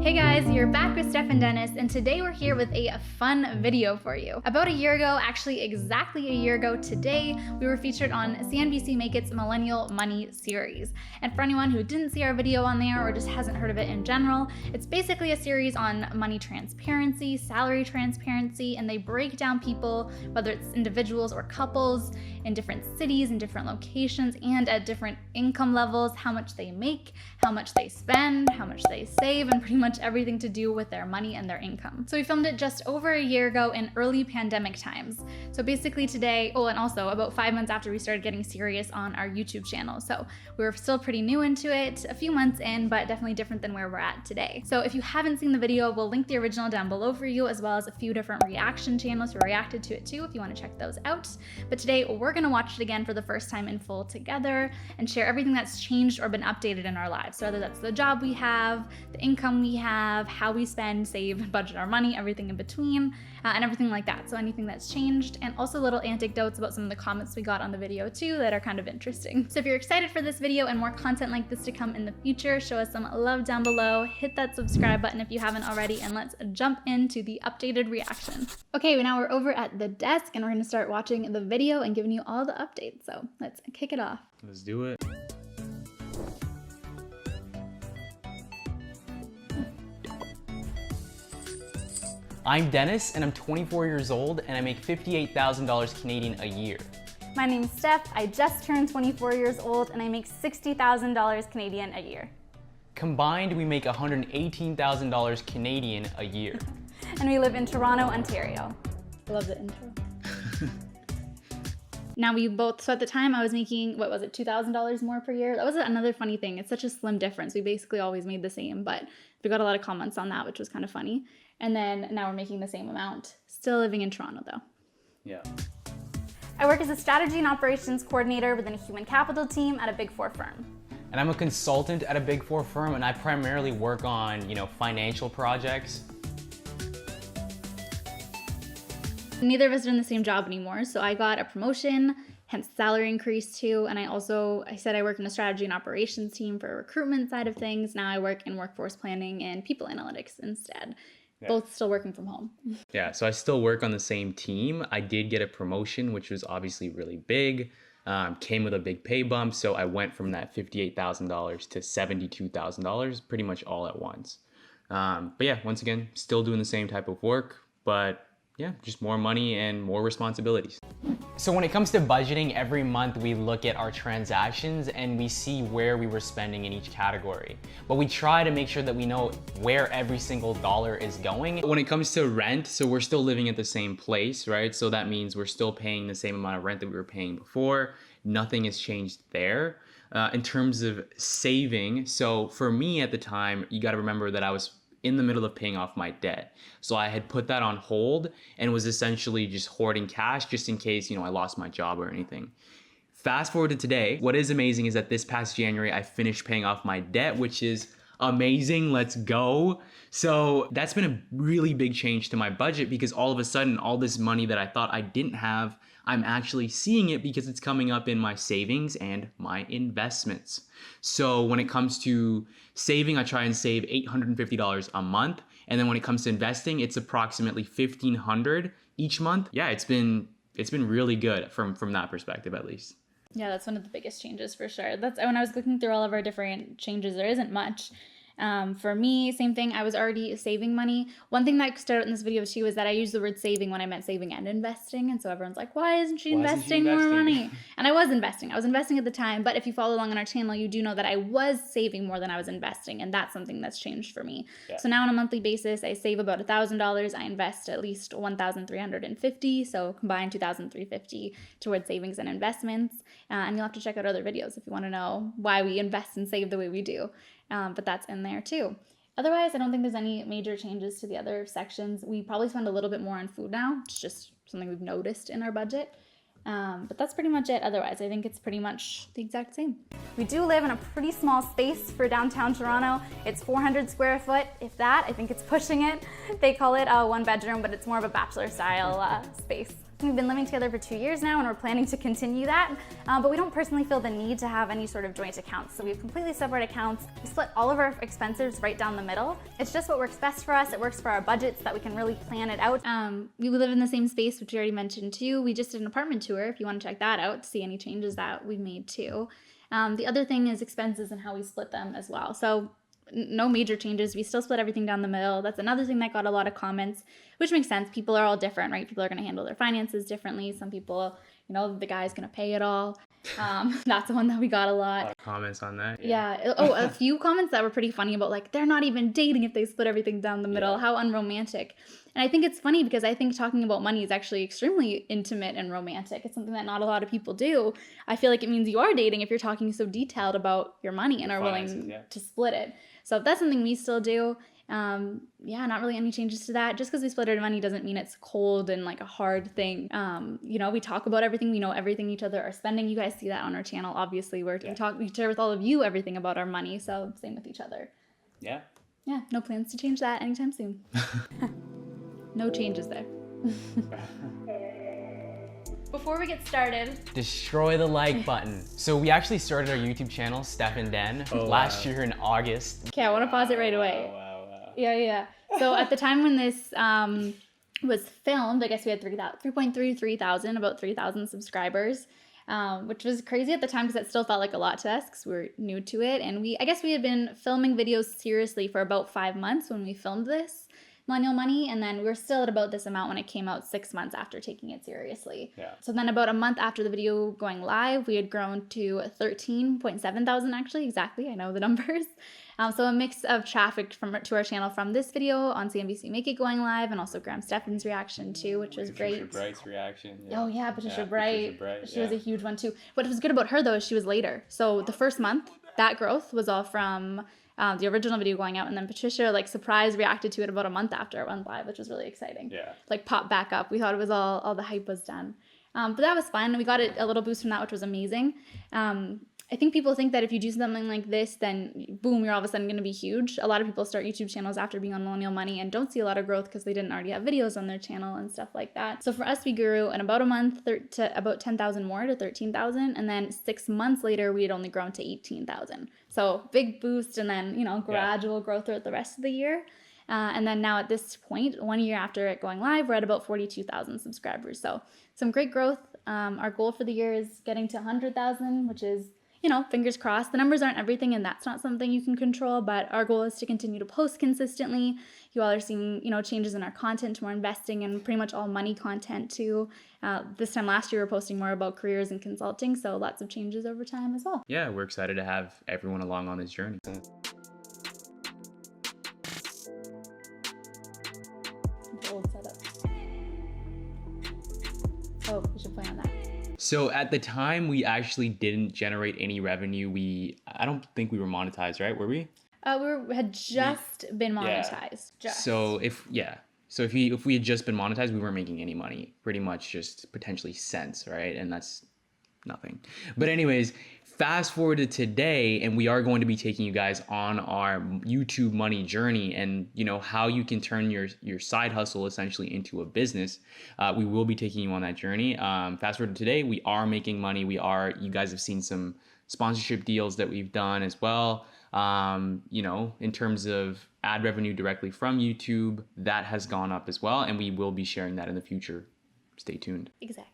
Hey guys, you're back with Steph and Dennis, and today we're here with a fun video for you. About a year ago, actually exactly a year ago today, we were featured on CNBC Make It's Millennial Money series. And for anyone who didn't see our video on there or just hasn't heard of it in general, it's basically a series on money transparency, salary transparency, and they break down people, whether it's individuals or couples, in different cities, in different locations, and at different income levels, how much they make, how much they spend, how much they save, and pretty much everything to do with their money and their income. So we filmed it just over a year ago in early pandemic times. So basically today, and also about 5 months after we started getting serious on our YouTube channel. So we were still pretty new into it, a few months in, but definitely different than where we're at today. So if you haven't seen the video, we'll link the original down below for you, as well as a few different reaction channels who reacted to it too, if you want to check those out. But today we're gonna watch it again for the first time in full together and share everything that's changed or been updated in our lives. So whether that's the job we have, the income we have, how we spend, save, budget our money, everything in between, and everything like that. So anything that's changed, and also little anecdotes about some of the comments we got on the video too that are kind of interesting. So if you're excited for this video and more content like this to come in the future, show us some love down below, hit that subscribe button if you haven't already, and let's jump into the updated reaction. Okay, now we're over at the desk and we're gonna start watching the video and giving you all the updates. So let's kick it off. Let's do it. I'm Dennis, and I'm 24 years old, and I make $58,000 Canadian a year. My name's Steph. I just turned 24 years old, and I make $60,000 Canadian a year. Combined, we make $118,000 Canadian a year. And we live in Toronto, Ontario. I love the intro. Now we both, so at the time I was making, what was it, $2,000 more per year? That was another funny thing. It's such a slim difference. We basically always made the same, but we got a lot of comments on that, which was kind of funny. And then now we're making the same amount. Still living in Toronto though. Yeah. I work as a strategy and operations coordinator within a human capital team at a Big Four firm. And I'm a consultant at a Big Four firm, and I primarily work on, financial projects. Neither of us are in the same job anymore, so I got a promotion, hence salary increase too, and I said I work in a strategy and operations team for recruitment side of things. Now I work in workforce planning and people analytics instead. Yeah. Both still working from home. Yeah, so I still work on the same team. I did get a promotion, which was obviously really big, came with a big pay bump, so I went from that $58,000 to $72,000 pretty much all at once. But yeah, once again, still doing the same type of work, but yeah, just more money and more responsibilities. So when it comes to budgeting, every month we look at our transactions and we see where we were spending in each category. But we try to make sure that we know where every single dollar is going. When it comes to rent, so we're still living at the same place, right? So that means we're still paying the same amount of rent that we were paying before. Nothing has changed there. In terms of saving, so for me at the time, you gotta remember that I was in the middle of paying off my debt. So I had put that on hold and was essentially just hoarding cash just in case, I lost my job or anything. Fast forward to today, what is amazing is that this past January, I finished paying off my debt, which is amazing, let's go. So that's been a really big change to my budget because all of a sudden, all this money that I thought I didn't have, I'm actually seeing it because it's coming up in my savings and my investments. So when it comes to saving, I try and save $850 a month. And then when it comes to investing, it's approximately $1,500 each month. Yeah, it's been really good from that perspective, at least. Yeah, that's one of the biggest changes for sure. That's when I was looking through all of our different changes, there isn't much. For me, same thing, I was already saving money. One thing that stood out in this video too is that I used the word saving when I meant saving and investing. And so everyone's like, why isn't she investing more money? And I was investing at the time, but if you follow along on our channel, you do know that I was saving more than I was investing. And that's something that's changed for me. Yeah. So now on a monthly basis, I save about $1,000. I invest at least $1,350. So combined $2,350 towards savings and investments. And you'll have to check out other videos if you want to know why we invest and save the way we do. But that's in there too. Otherwise, I don't think there's any major changes to the other sections. We probably spend a little bit more on food now. It's just something we've noticed in our budget. But that's pretty much it. Otherwise, I think it's pretty much the exact same. We do live in a pretty small space for downtown Toronto. It's 400 square foot, if that. I think it's pushing it. They call it a one bedroom, but it's more of a bachelor style space. We've been living together for 2 years now and we're planning to continue that, but we don't personally feel the need to have any sort of joint accounts. So we have completely separate accounts. We split all of our expenses right down the middle. It's just what works best for us. It works for our budget so that we can really plan it out. We live in the same space, which we already mentioned too. We just did an apartment tour if you want to check that out to see any changes that we've made too. The other thing is expenses and how we split them as well. So no major changes. We still split everything down the middle. That's another thing that got a lot of comments, which makes sense. People are all different, right? People are going to handle their finances differently. Some people, you know, the guy's going to pay it all. That's the one that we got a lot. Comments on that? Yeah. Oh, a few comments that were pretty funny about like, they're not even dating if they split everything down the middle. How unromantic. And I think it's funny because I think talking about money is actually extremely intimate and romantic. It's something that not a lot of people do. I feel like it means you are dating if you're talking so detailed about your money and are willing to split it. So that's something we still do. Not really any changes to that. Just because we split our money doesn't mean it's cold and like a hard thing. You know, we talk about everything. We know everything each other are spending. You guys see that on our channel. Obviously, we share with all of you everything about our money. So same with each other. Yeah. Yeah. No plans to change that anytime soon. No changes there. Before we get started, destroy the like button. So we actually started our YouTube channel, Steph and Den, last year in August. Okay, I want to pause it right away. Wow. Yeah. So at the time when this was filmed, I guess we had 3,000, about 3,000 subscribers, which was crazy at the time because it still felt like a lot to us because we were new to it. And I guess we had been filming videos seriously for about 5 months when we filmed this. Millennial Money, and then we were still at about this amount when it came out 6 months after taking it seriously. So then about a month after the video going live, we had grown to 13.7 thousand actually, exactly, I know the numbers. So a mix of traffic to our channel from this video on CNBC Make It going live, and also Graham Stephan's reaction too, which was great. Patricia Bright's reaction. Oh yeah, Patricia Bright. She was a huge one too. What was good about her though is she was later. So the first month, that growth was all from the original video going out, and then Patricia like surprise reacted to it about a month after it went live, which was really exciting. Like popped back up. We thought it was all the hype was done. But that was fun. We got a little boost from that, which was amazing. I think people think that if you do something like this, then boom, you're all of a sudden going to be huge. A lot of people start YouTube channels after being on Millennial Money and don't see a lot of growth because they didn't already have videos on their channel and stuff like that. So for us, we grew in about a month to about 10,000 more to 13,000. And then 6 months later, we had only grown to 18,000. So big boost, and then, gradual growth throughout the rest of the year. And then now at this point, 1 year after it going live, we're at about 42,000 subscribers. So some great growth. Our goal for the year is getting to 100,000, which is, fingers crossed. The numbers aren't everything, and that's not something you can control, but our goal is to continue to post consistently. You all are seeing, changes in our content, more investing, and pretty much all money content too. This time last year, we were posting more about careers and consulting, so lots of changes over time as well. Yeah, we're excited to have everyone along on this journey. Old setup. Oh, we should play on that. So at the time, we actually didn't generate any revenue. I don't think we were monetized, right? Were we? Had just been monetized. Yeah. So if we had just been monetized, we weren't making any money. Pretty much just potentially cents, right? And that's nothing. But anyways, fast forward to today, and we are going to be taking you guys on our YouTube money journey, and how you can turn your side hustle essentially into a business. We will be taking you on that journey. Fast forward to today, we are making money. You guys have seen some sponsorship deals that we've done as well. In terms of ad revenue directly from YouTube, that has gone up as well, and we will be sharing that in the future. Stay tuned. Exactly.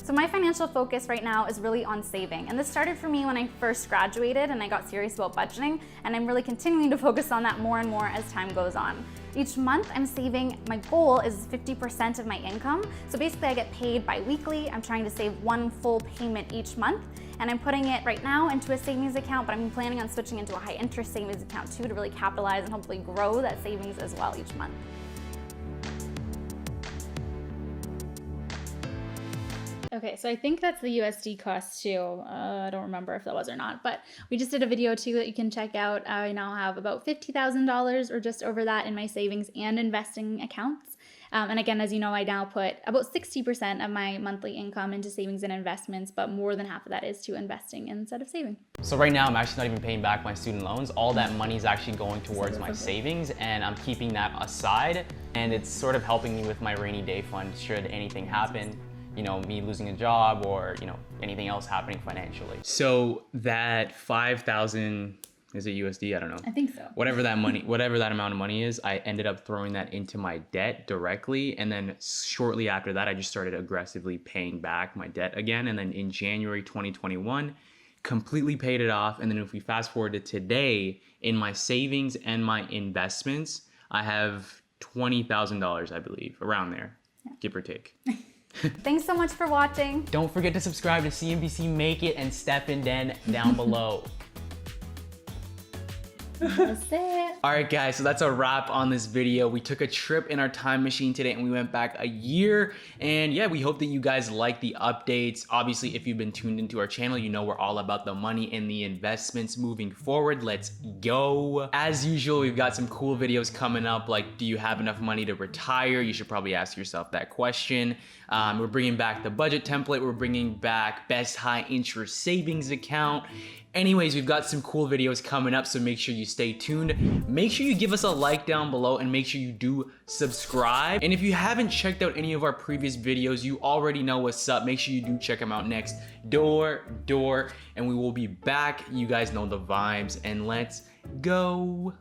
So my financial focus right now is really on saving. And this started for me when I first graduated and I got serious about budgeting, and I'm really continuing to focus on that more and more as time goes on. Each month I'm saving, my goal is 50% of my income. So basically I get paid bi-weekly. I'm trying to save one full payment each month, and I'm putting it right now into a savings account, but I'm planning on switching into a high interest savings account too to really capitalize and hopefully grow that savings as well each month. Okay, so I think that's the USD cost too. I don't remember if that was or not, but we just did a video too that you can check out. I now have about $50,000 or just over that in my savings and investing accounts. And again, as you know, I now put about 60% of my monthly income into savings and investments, but more than half of that is to investing instead of saving. So right now, I'm actually not even paying back my student loans. All that money is actually going towards my savings, and I'm keeping that aside. and it's sort of helping me with my rainy day fund should anything happen, you know, me losing a job or, you know, anything else happening financially. So that 5,000, is it USD? I don't know. I think so. Whatever that money, whatever that amount of money is, I ended up throwing that into my debt directly. And then shortly after that, I just started aggressively paying back my debt again. And then in January 2021, completely paid it off. And then if we fast forward to today, in my savings and my investments, I have $20,000, I believe, around there, give or take. Thanks so much for watching. Don't forget to subscribe to CNBC Make It and Steph and Den down below. That's it. All right, guys, so that's a wrap on this video. We took a trip in our time machine today and we went back a year. And yeah, we hope that you guys like the updates. Obviously, if you've been tuned into our channel, you know we're all about the money and the investments moving forward. Let's go. As usual, we've got some cool videos coming up, like, do you have enough money to retire? You should probably ask yourself that question. We're bringing back the budget template. We're bringing back best high interest savings account. Anyways, we've got some cool videos coming up, so make sure you stay tuned. Make sure you give us a like down below and make sure you do subscribe. And if you haven't checked out any of our previous videos, you already know what's up. Make sure you do check them out next door, and we will be back. You guys know the vibes, and let's go.